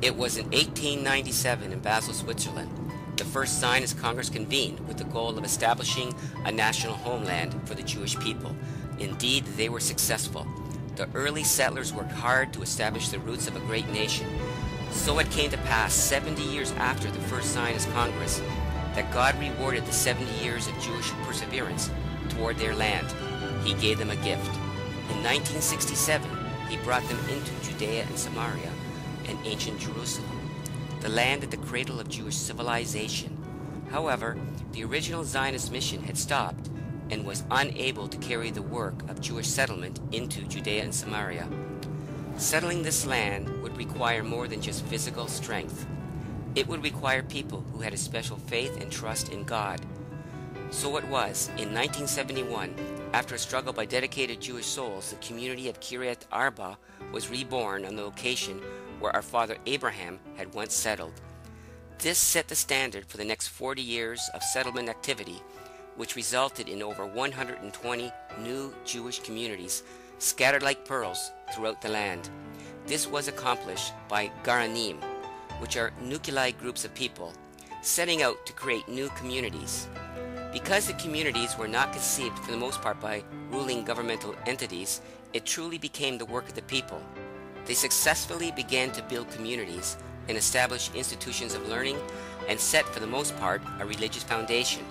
It was in 1897 in Basel, Switzerland. The first Zionist Congress convened with the goal of establishing a national homeland for the Jewish people. Indeed, they were successful. The early settlers worked hard to establish the roots of a great nation. So it came to pass 70 years after the first Zionist Congress that God rewarded the 70 years of Jewish perseverance toward their land. He gave them a gift. In 1967, he brought them into Judea and Samaria and ancient Jerusalem, the land at the cradle of Jewish civilization. However, the original Zionist mission had stopped and was unable to carry the work of Jewish settlement into Judea and Samaria. Settling this land would require more than just physical strength. It would require people who had a special faith and trust in God. So it was, in 1971, after a struggle by dedicated Jewish souls, the community of Kiryat Arba was reborn on the location where our father Abraham had once settled. This set the standard for the next 40 years of settlement activity, which resulted in over 120 new Jewish communities scattered like pearls throughout the land. This was accomplished by Garanim, which are nuclei groups of people, setting out to create new communities. Because the communities were not conceived for the most part by ruling governmental entities, it truly became the work of the people. They successfully began to build communities and establish institutions of learning and set, for the most part, a religious foundation.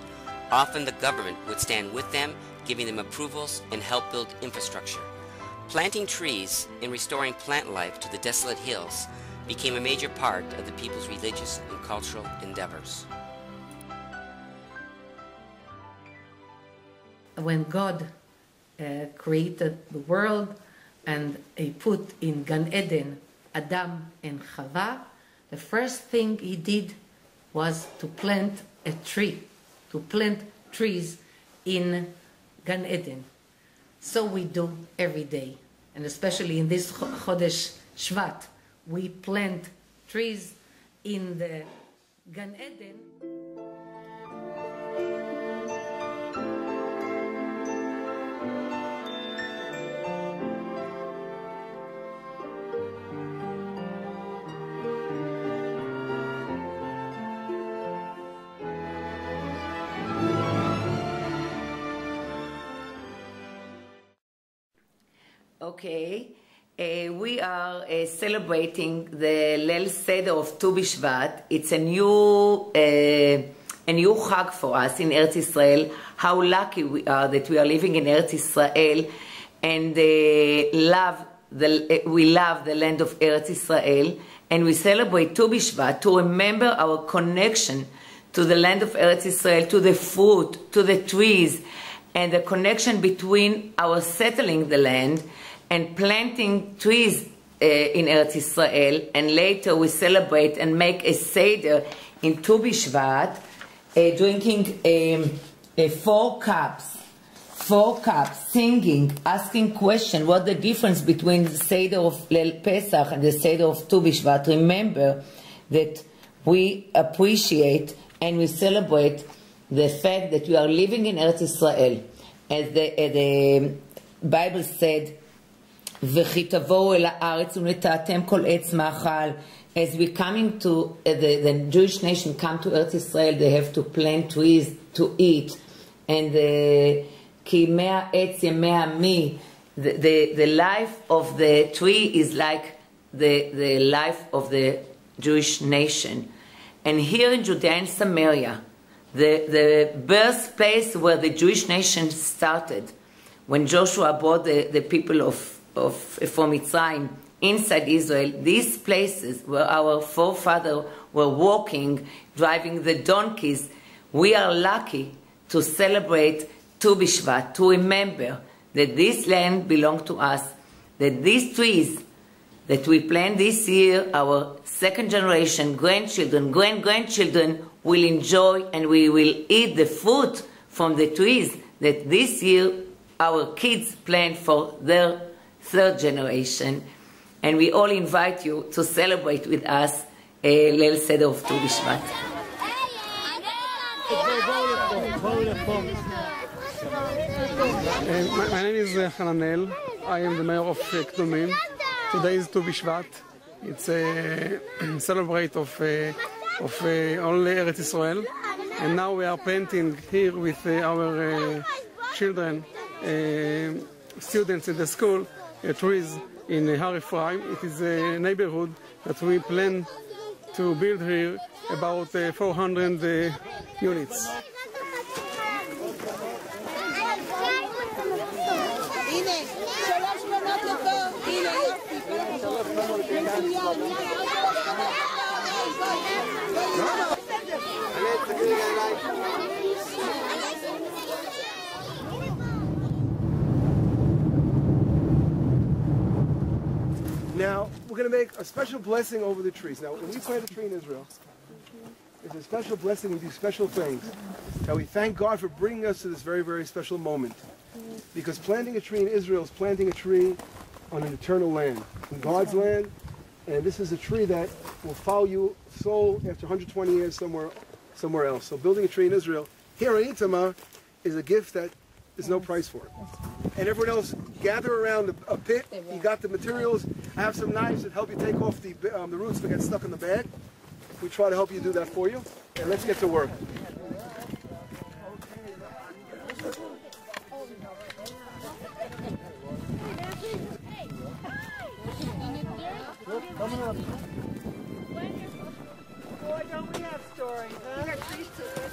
Often the government would stand with them, giving them approvals and help build infrastructure. Planting trees and restoring plant life to the desolate hills became a major part of the people's religious and cultural endeavors. When God created the world and He put in Gan Eden Adam and Chava, the first thing He did was to plant a tree, to plant trees in Gan Eden. So we do every day, and especially in this Chodesh Shvat, we plant trees in the Gan Eden. Okay, we are celebrating the Leil Seder of Tu B'Shvat. It's a new Chag for us in Eretz Israel. How lucky we are that we are living in Eretz Israel and we love the land of Eretz Israel, and we celebrate Tu B'Shvat to remember our connection to the land of Eretz Israel, to the fruit, to the trees, and the connection between our settling the land and planting trees in Eretz Israel, and later we celebrate and make a Seder in Tu B'Shvat, drinking 4 cups, singing, asking questions, what the difference between the Seder of Leil Pesach and the Seder of Tu B'Shvat. Remember that we appreciate and we celebrate the fact that we are living in Eretz Israel. As the Bible said, וכי תבואו אל הארץ ונטעתם כל עץ מאכל. As we coming to the Jewish nation come to Eretz Israel, they have to plant trees to eat. And כי ימי העץ ימי עמי, the life of the tree is like the life of the Jewish nation. And here in Judea and Samaria, the birthplace where the Jewish nation started, when Joshua brought the people from Mitzrayim inside Israel, these places where our forefathers were walking, driving the donkeys, we are lucky to celebrate Tu B'Shvat, to remember that this land belongs to us, that these trees that we plant this year, our second generation, grandchildren, grandchildren will enjoy, and we will eat the fruit from the trees that this year our kids plant for their third generation. And we all invite you to celebrate with us Leil Seder of Tu B'Shvat. My name is Hananel. I am the mayor of Kdomim. Today is Tu B'Shvat. It's a celebrate of all Eretz Israel. And now we are planting here with our children, students in the school, trees in Har Ephraim. It is a neighborhood that we plan to build here about 400 units. Now, we're going to make a special blessing over the trees. Now, when we plant a tree in Israel, it's a special blessing. We do special things. Now, we thank God for bringing us to this very, very special moment. Because planting a tree in Israel is planting a tree on an eternal land, in God's land. And this is a tree that will follow you soul after 120 years somewhere else. So building a tree in Israel, here in Itamar, is a gift that there's no price for it. And everyone else, gather around a pit. You got the materials. I have some knives that help you take off the roots that get stuck in the bag. We try to help you do that for you. And let's get to work. Coming up. Boy, don't we have stories, huh? We got trees to it.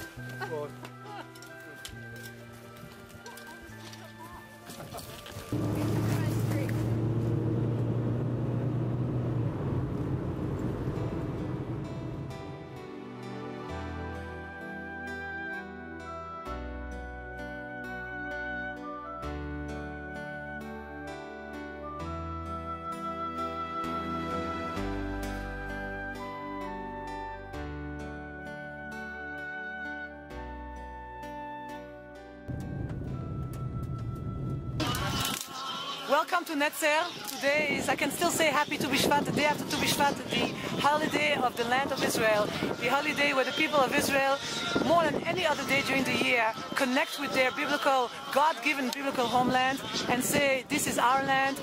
Welcome to Netzer. Today is, I can still say happy Tu B'Shvat, the day after Tu B'Shvat, the holiday of the land of Israel, the holiday where the people of Israel, more than any other day during the year, connect with their biblical, God-given biblical homeland and say, this is our land,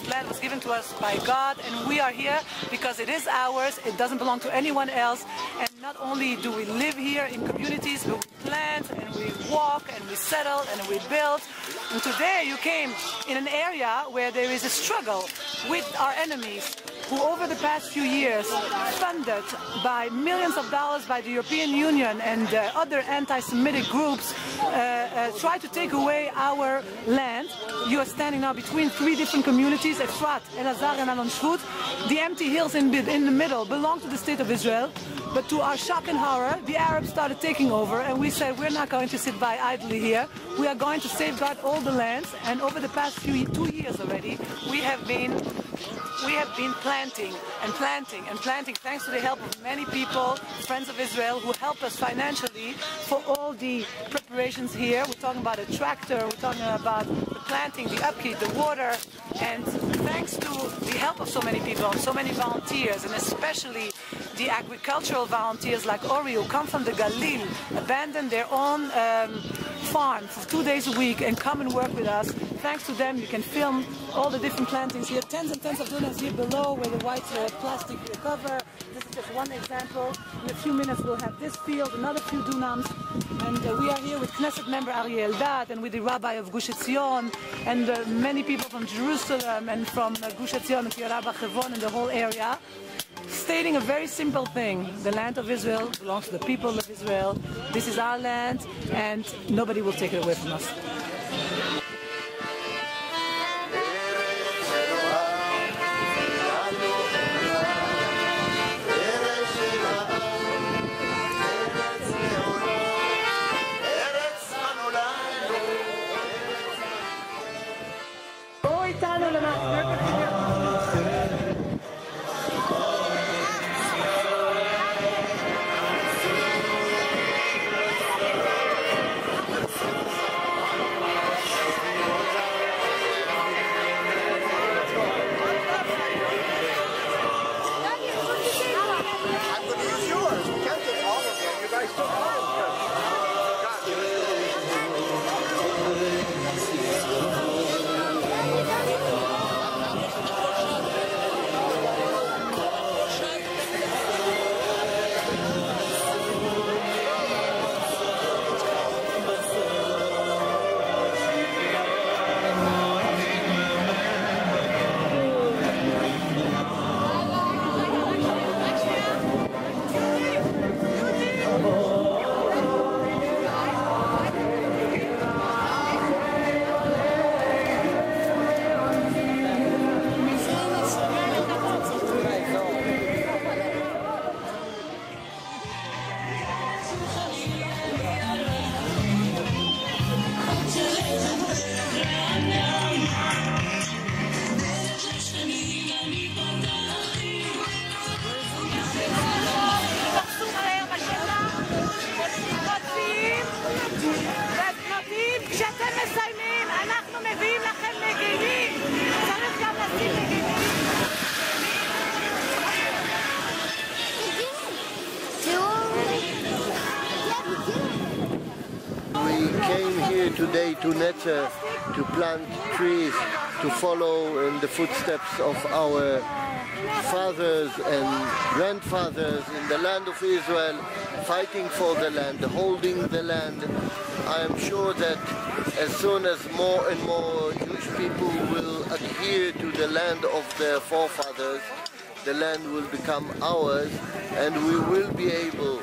land was given to us by God, and we are here because it is ours, it doesn't belong to anyone else. And not only do we live here in communities, but we plant and we walk and we settle and we build. And today you came in an area where there is a struggle with our enemies, who over the past few years, funded by millions of dollars by the European Union and other anti-Semitic groups, try to take away our land. You are standing now between three different communities, Efrat, Elazar and Alon Shvut. The empty hills in the middle belong to the state of Israel. But to our shock and horror, the Arabs started taking over, and we said we're not going to sit by idly here. We are going to safeguard all the lands. And over the past 2 years already, we have been planting and planting and planting, thanks to the help of many people, friends of Israel, who helped us financially for all the preparations here. We're talking about a tractor, we're talking about the planting, the upkeep, the water, and thanks to the help of so many people, so many volunteers, and especially the agricultural volunteers like Ori, who come from the Galil, abandon their own farm for 2 days a week and come and work with us. Thanks to them, you can film all the different plantings here, tens and tens of dunams here below with the white plastic cover. This is just one example. In a few minutes we'll have this field, another few dunams. And we are here with Knesset member Aryeh Eldad and with the rabbi of Gush Etzion and many people from Jerusalem and from Gush Etzion and Tirabach Hebron and the whole area, stating a very simple thing: the land of Israel belongs to the people of Israel. This is our land, and nobody will take it away from us. here today to Netzer to plant trees, to follow in the footsteps of our fathers and grandfathers in the land of Israel, fighting for the land, holding the land. I am sure that as soon as more and more Jewish people will adhere to the land of their forefathers, the land will become ours, and we will be able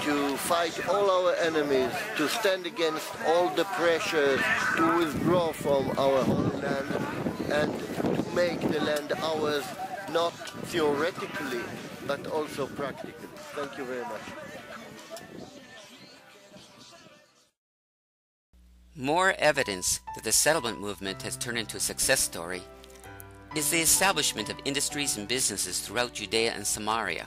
to fight all our enemies, to stand against all the pressures, to withdraw from our homeland, and to make the land ours, not theoretically, but also practically. Thank you very much. More evidence that the settlement movement has turned into a success story is the establishment of industries and businesses throughout Judea and Samaria,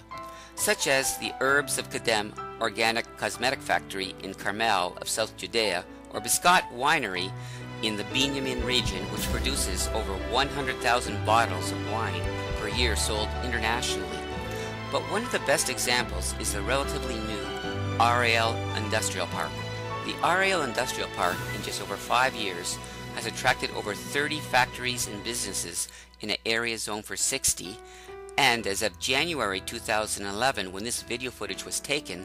such as the Herbs of Kedem organic cosmetic factory in Carmel of South Judea, or Biscott Winery in the Binyamin region, which produces over 100,000 bottles of wine per year sold internationally. But one of the best examples is the relatively new Ariel Industrial Park. The Ariel Industrial Park, in just over 5 years, has attracted over 30 factories and businesses in an area zoned for 60, and as of January 2011, when this video footage was taken,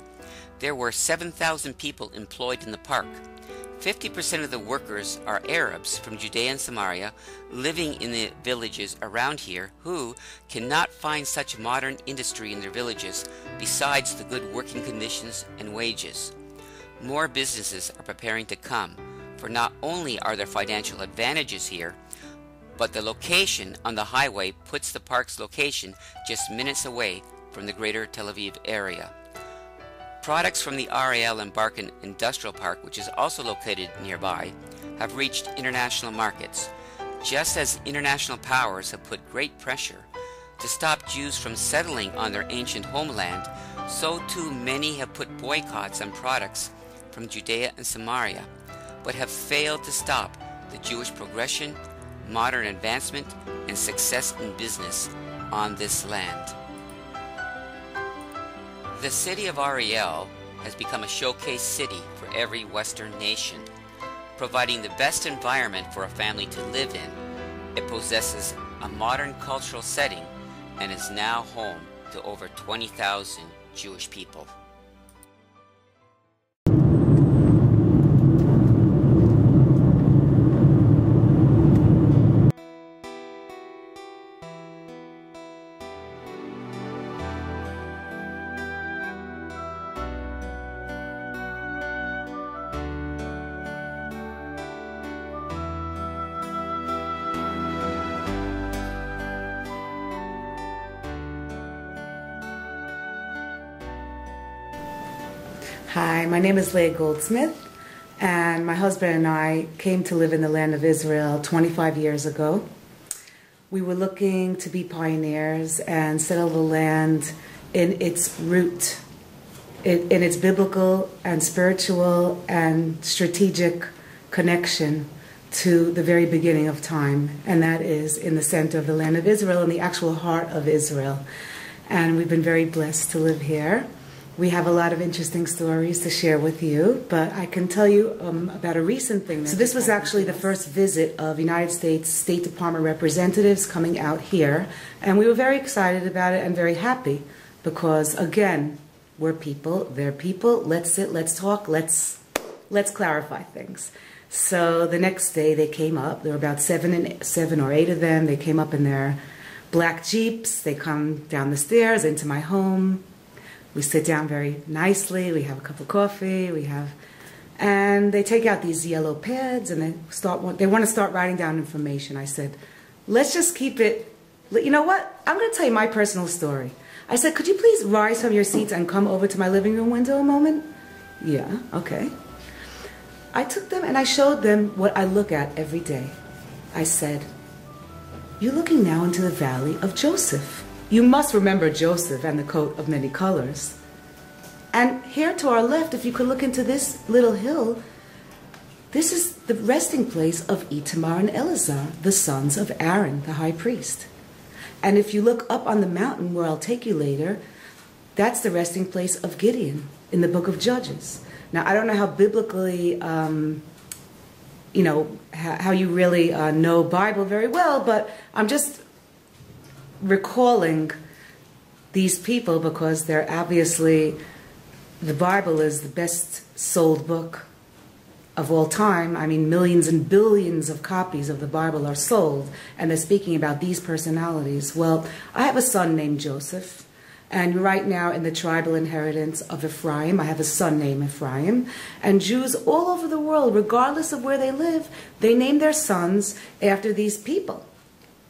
there were 7,000 people employed in the park. 50% of the workers are Arabs from Judea and Samaria living in the villages around here who cannot find such modern industry in their villages besides the good working conditions and wages. More businesses are preparing to come, for not only are there financial advantages here, but the location on the highway puts the park's location just minutes away from the greater Tel Aviv area. Products from the Ariel and Barkin Industrial Park, which is also located nearby, have reached international markets, just as international powers have put great pressure to stop Jews from settling on their ancient homeland. So too many have put boycotts on products from Judea and Samaria, but have failed to stop the Jewish progression, modern advancement, and success in business on this land. The city of Ariel has become a showcase city for every Western nation, providing the best environment for a family to live in. It possesses a modern cultural setting and is now home to over 20,000 Jewish people. Hi, my name is Leah Goldsmith, and my husband and I came to live in the land of Israel 25 years ago. We were looking to be pioneers and settle the land in its root, in its biblical and spiritual and strategic connection to the very beginning of time, and that is in the center of the land of Israel, in the actual heart of Israel. And we've been very blessed to live here. We have a lot of interesting stories to share with you, but I can tell you about a recent thing. So this was actually the first visit of United States State Department representatives coming out here, and we were very excited about it and very happy because, again, we're people, they're people, let's sit, let's talk, let's clarify things. So the next day they came up, there were about seven or eight of them, they came up in their black Jeeps, they come down the stairs into my home. We sit down very nicely, we have a cup of coffee, and they take out these yellow pads and they want to start writing down information. I said, let's just keep it, you know what? I'm going to tell you my personal story. I said, could you please rise from your seats and come over to my living room window a moment? Yeah, okay. I took them and I showed them what I look at every day. I said, you're looking now into the valley of Joseph. You must remember Joseph and the coat of many colors. And here to our left, if you could look into this little hill, this is the resting place of Itamar and Eleazar, the sons of Aaron, the high priest. And if you look up on the mountain where I'll take you later, that's the resting place of Gideon in the book of Judges. Now, I don't know how biblically how you really know Bible very well, but I'm just recalling these people because they're obviously, the Bible is the best sold book of all time. I mean, millions and billions of copies of the Bible are sold, and they're speaking about these personalities. Well, I have a son named Joseph, and right now in the tribal inheritance of Ephraim, I have a son named Ephraim, and Jews all over the world, regardless of where they live, they name their sons after these people.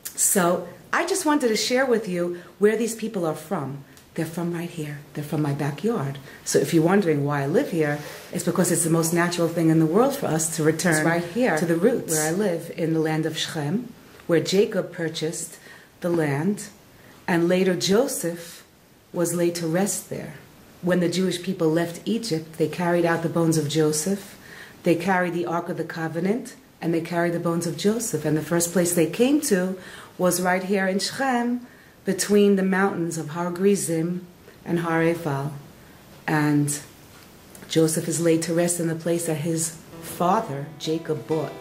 So I just wanted to share with you where these people are from. They're from right here. They're from my backyard. So if you're wondering why I live here, it's because it's the most natural thing in the world for us to return right here to the roots where I live, in the land of Shechem, where Jacob purchased the land, and later Joseph was laid to rest there. When the Jewish people left Egypt, they carried out the bones of Joseph, they carried the Ark of the Covenant, and they carried the bones of Joseph. And the first place they came to was right here in Shechem, between the mountains of Har Grizim and Har Eval. And Joseph is laid to rest in the place that his father, Jacob, bought.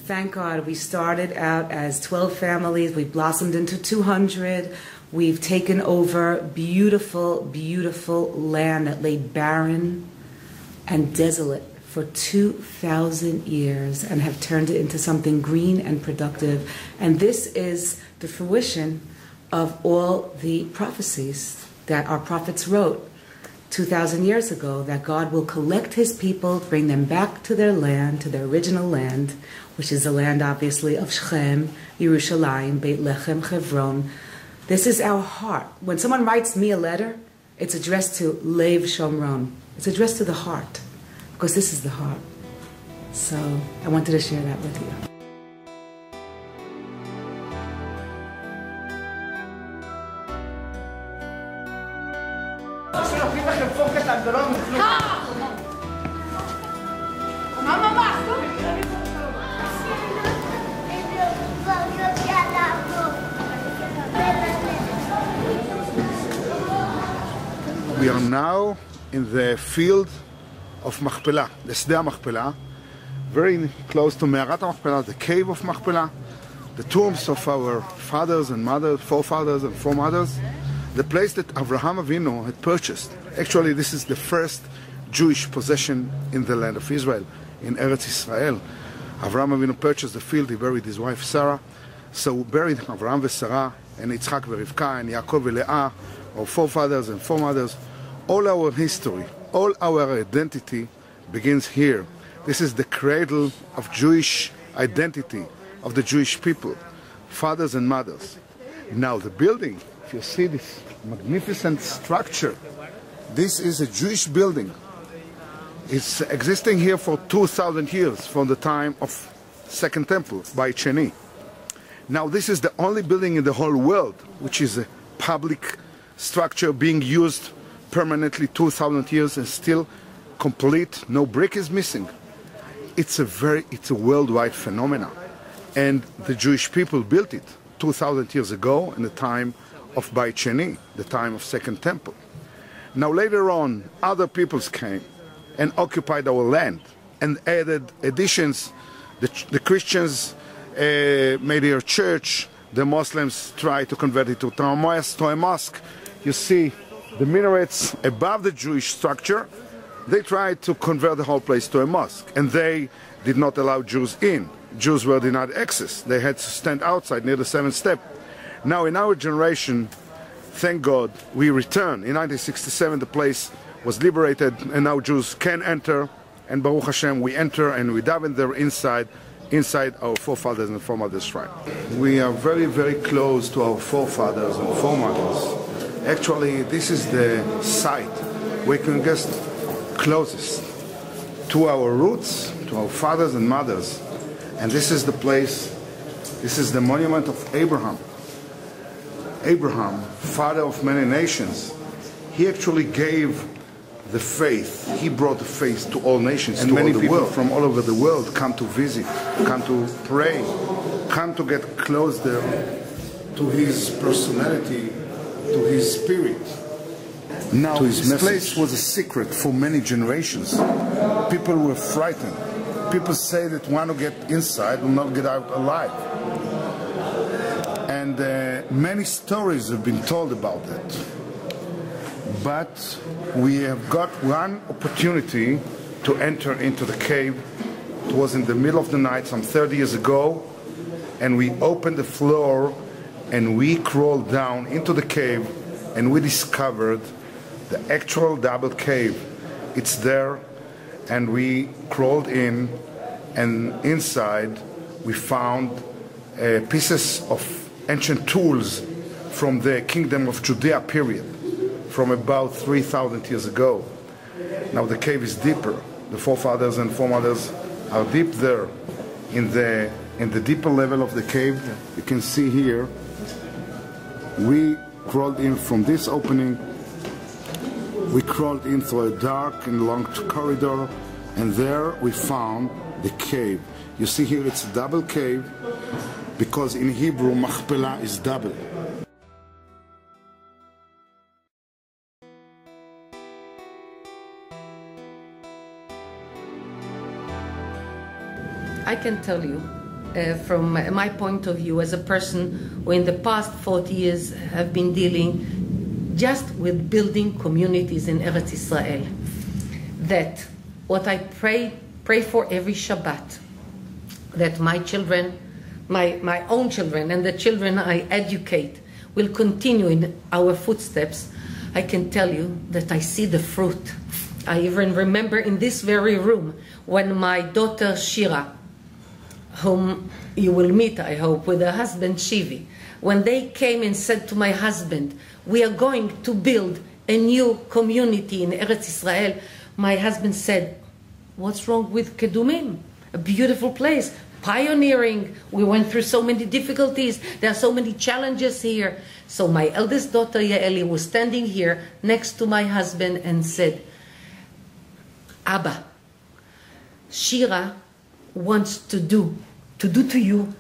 Thank God, we started out as 12 families. We blossomed into 200. We've taken over beautiful, beautiful land that lay barren and desolate for 2,000 years and have turned it into something green and productive. And this is the fruition of all the prophecies that our prophets wrote 2,000 years ago, that God will collect his people, bring them back to their land, to their original land, which is the land, obviously, of Shechem, Yerushalayim, Beit Lechem, Hebron. This is our heart. When someone writes me a letter, it's addressed to Lev Shomron. It's addressed to the heart, because this is the heart. So I wanted to share that with you. We are now in the field of Machpelah, the Sdei Machpelah, very close to Me'arat Machpelah, the cave of Machpelah, the tombs of our fathers and mothers, forefathers and foremothers, the place that Avraham Avinu had purchased. Actually, this is the first Jewish possession in the land of Israel, in Eretz Israel. Avraham Avinu purchased the field, he buried his wife Sarah, so buried Avraham and Sarah, and Yitzchak and Rivka, and Yaakov and Leah, our forefathers and foremothers. All our history, all our identity begins here. This is the cradle of Jewish identity, of the Jewish people, fathers and mothers. Now the building, if you see this magnificent structure, this is a Jewish building. It's existing here for 2,000 years, from the time of Second Temple by Cheni. Now this is the only building in the whole world which is a public structure being used permanently 2,000 years and still complete, no brick is missing. It's a worldwide phenomenon. And the Jewish people built it 2,000 years ago in the time of Bai Cheni, the time of Second Temple. Now later on, other peoples came and occupied our land and added additions. The Christians made their church, the Muslims tried to convert it to a mosque. You see the minarets above the Jewish structure. They tried to convert the whole place to a mosque, and they did not allow Jews in. Jews were denied access. They had to stand outside near the seventh step. Now in our generation, thank God, we return. In 1967 the place was liberated, and now Jews can enter, and Baruch Hashem, we enter and we daven there inside our forefathers and foremothers' shrine. We are very, very close to our forefathers and foremothers. Actually, this is the site we can get closest to our roots, to our fathers and mothers. And this is the place This is the monument of Abraham. Abraham, father of many nations, he actually gave the faith. He brought the faith to all nations, and many people from all over the world come to visit, come to pray, come to get closer to his personality, to his spirit. Now, this place was a secret for many generations. People were frightened. People say that one who get inside will not get out alive. And many stories have been told about that. But we have got one opportunity to enter into the cave. It was in the middle of the night, some 30 years ago, and we opened the floor and we crawled down into the cave, and we discovered the actual double cave. It's there, and we crawled in, and inside we found pieces of ancient tools from the kingdom of Judea period, from about 3,000 years ago. Now the cave is deeper. The forefathers and foremothers are deep there. In the deeper level of the cave, you can see here, we crawled in from this opening. We crawled in through a dark and long corridor, and there we found the cave. You see here it's a double cave, because in Hebrew, Machpelah is double. I can tell you, from my point of view as a person who in the past 40 years have been dealing just with building communities in Eretz Israel, that what I pray for every Shabbat, that my children, my own children and the children I educate will continue in our footsteps. I can tell you that I see the fruit. I even remember in this very room when my daughter Shira, whom you will meet, I hope, with her husband Shivi, when they came and said to my husband, we are going to build a new community in Eretz Israel, my husband said, what's wrong with Kedumim? A beautiful place, pioneering. We went through so many difficulties. There are so many challenges here. So my eldest daughter Yaeli was standing here next to my husband and said, Abba, Shira wants to do to you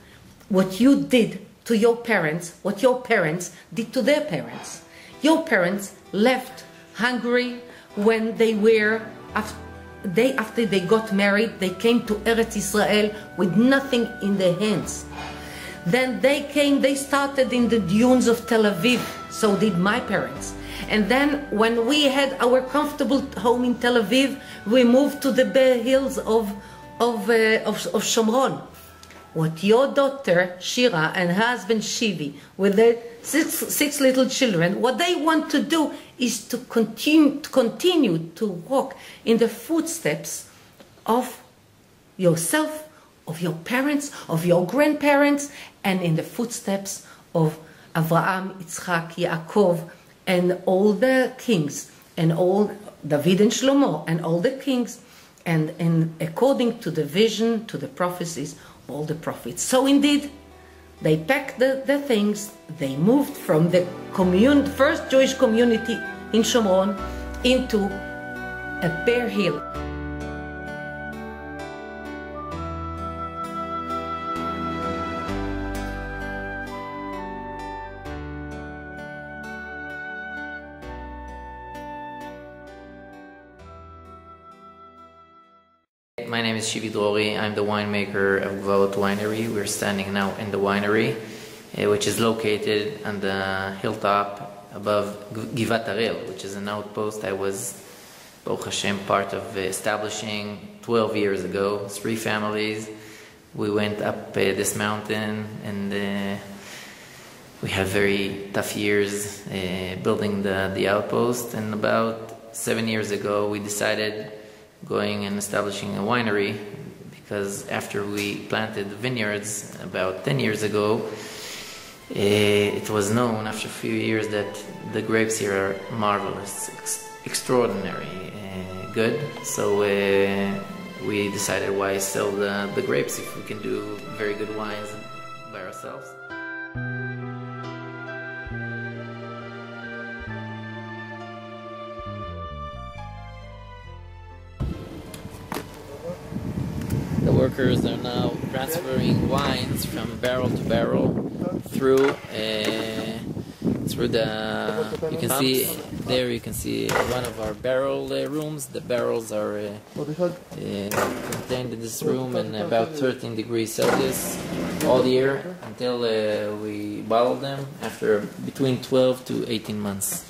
what you did to your parents, what your parents did to their parents. Your parents left Hungary when they were, after they got married, they came to Eretz Israel with nothing in their hands. Then they started in the dunes of Tel Aviv, so did my parents. And then when we had our comfortable home in Tel Aviv, we moved to the bare hills of Shomron. What your daughter Shira and her husband Shivi, with their six little children, what they want to do is to continue to walk in the footsteps of yourself, of your parents, of your grandparents, and in the footsteps of Avraham, Yitzchak, Yaakov, and all the kings, and all David and Shlomo, and all the kings, and according to the vision, to the prophecies, all the prophets. So indeed, they packed the things, they moved from the first Jewish community in Shomron into a bare hill. My name is Shivi Drori. I'm the winemaker of Gvalot Winery. We're standing now in the winery, which is located on the hilltop above Givat Harel, which is an outpost I was, Baruch Hashem, part of establishing 12 years ago. 3 families. We went up this mountain, and we had very tough years building the outpost. And about 7 years ago, we decided going and establishing a winery, because after we planted vineyards about 10 years ago, it was known after a few years that the grapes here are marvelous, extraordinary, good. So we decided, why sell the grapes if we can do very good wines by ourselves. The workers are now transferring wines from barrel to barrel through the. You can see there. You can see one of our barrel rooms. The barrels are contained in this room in about 13 degrees Celsius all year until we bottle them after between 12 to 18 months.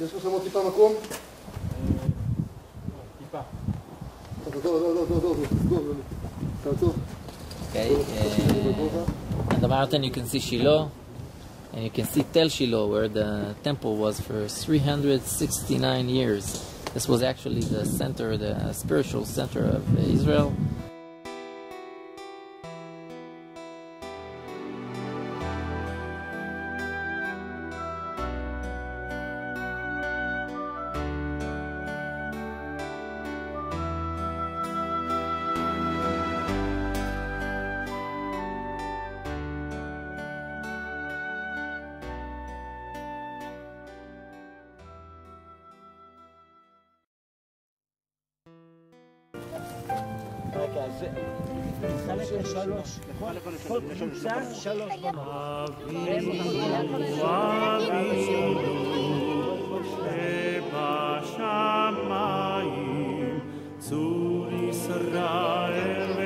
Okay, on the mountain you can see Shiloh, and you can see Tel Shiloh, where the temple was for 369 years. This was actually the center, the spiritual center of Israel. בשמיים צור ישראל